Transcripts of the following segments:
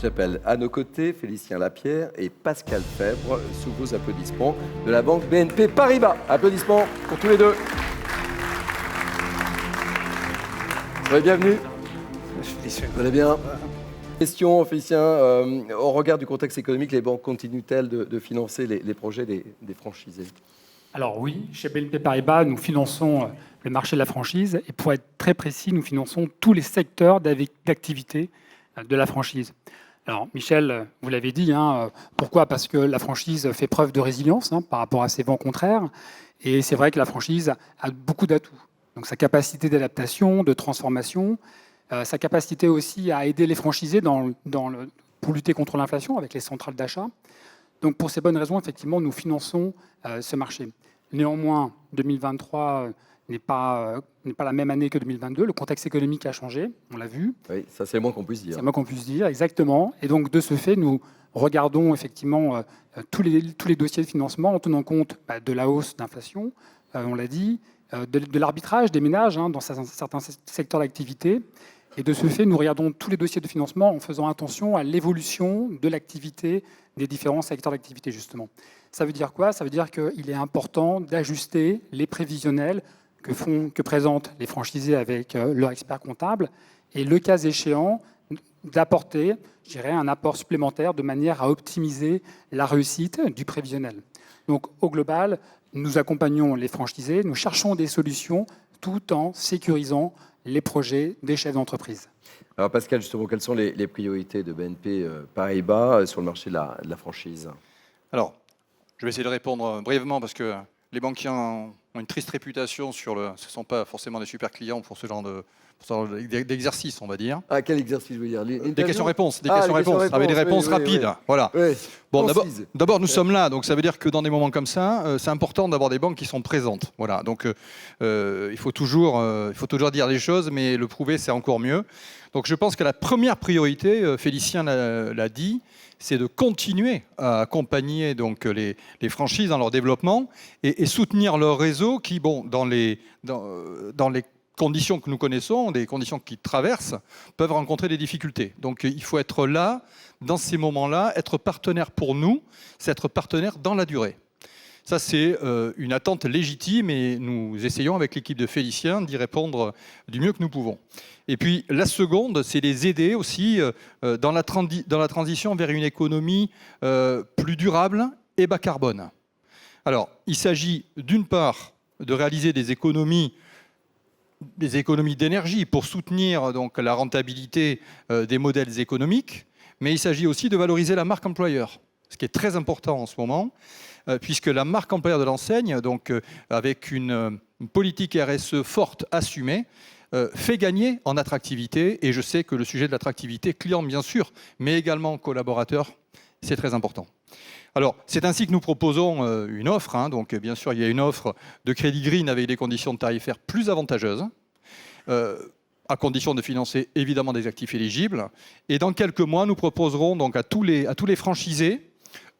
J'appelle à nos côtés Félicien Lapierre et Pascal Fèvre, sous vos applaudissements, de la banque BNP Paribas. Applaudissements pour tous les deux. Soyez bienvenus. Vous allez bien? Question, Félicien. Au regard du contexte économique, les banques continuent-elles de financer les projets des franchisés? Alors oui, chez BNP Paribas, nous finançons le marché de la franchise et pour être très précis, nous finançons tous les secteurs d'activité de la franchise. Alors Michel, vous l'avez dit, pourquoi? Parce que la franchise fait preuve de résilience par rapport à ces vents contraires et c'est vrai que la franchise a beaucoup d'atouts. Donc sa capacité d'adaptation, de transformation, sa capacité aussi à aider les franchisés pour lutter contre l'inflation avec les centrales d'achat. Donc pour ces bonnes raisons, effectivement, nous finançons ce marché. Néanmoins, 2023 n'est pas la même année que 2022. Le contexte économique a changé, on l'a vu. Oui, ça c'est le moins qu'on puisse dire. C'est le moins qu'on puisse dire, exactement. Et donc de ce fait, nous regardons effectivement tous les dossiers de financement en tenant compte de la hausse d'inflation, on l'a dit, de l'arbitrage des ménages dans certains secteurs d'activité. Et de ce fait, nous regardons tous les dossiers de financement en faisant attention à l'évolution de l'activité des différents secteurs d'activité, justement. Ça veut dire quoi? Ça veut dire qu'il est important d'ajuster les prévisionnels que présentent les franchisés avec leur expert comptable et, le cas échéant, d'apporter, je dirais, un apport supplémentaire de manière à optimiser la réussite du prévisionnel. Donc, au global, nous accompagnons les franchisés, nous cherchons des solutions tout en sécurisant les projets des chefs d'entreprise. Alors Pascal, justement, quelles sont les priorités de BNP Paribas sur le marché de la franchise? Alors, je vais essayer de répondre brièvement parce que les banquiers ont une triste réputation ce ne sont pas forcément des super clients pour ce genre d'exercice, on va dire. Ah, quel exercice, je veux dire? Des questions-réponses, avec des réponses rapides. Oui. Voilà. Oui. Bon, d'abord, nous sommes là, donc ça veut dire que dans des moments comme ça, c'est important d'avoir des banques qui sont présentes. Voilà. Donc, il faut toujours dire les choses, mais le prouver, c'est encore mieux. Donc, je pense que la première priorité, Félicien l'a dit, c'est de continuer à accompagner donc les franchises dans leur développement et soutenir leur réseau qui, dans les conditions que nous connaissons, des conditions qu'ils traversent, peuvent rencontrer des difficultés. Donc il faut être là, dans ces moments-là, être partenaire pour nous, c'est être partenaire dans la durée. Ça, c'est une attente légitime et nous essayons avec l'équipe de Félicien d'y répondre du mieux que nous pouvons. Et puis la seconde, c'est les aider aussi dans la transition vers une économie plus durable et bas carbone. Alors, il s'agit d'une part de réaliser des économies d'énergie pour soutenir donc la rentabilité des modèles économiques, mais il s'agit aussi de valoriser la marque employeur, ce qui est très important en ce moment, puisque la marque employeur de l'enseigne, donc avec une politique RSE forte, assumée, fait gagner en attractivité, et je sais que le sujet de l'attractivité, client bien sûr, mais également collaborateur, c'est très important. Alors, c'est ainsi que nous proposons une offre. Donc, bien sûr, il y a une offre de crédit green avec des conditions tarifaires plus avantageuses, à condition de financer évidemment des actifs éligibles. Et dans quelques mois, nous proposerons donc à tous les franchisés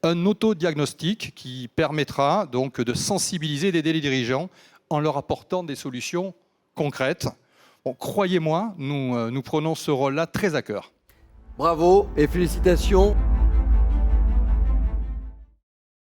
un autodiagnostic qui permettra donc de sensibiliser, d'aider les dirigeants en leur apportant des solutions concrètes. Bon, croyez-moi, nous prenons ce rôle-là très à cœur. Bravo et félicitations.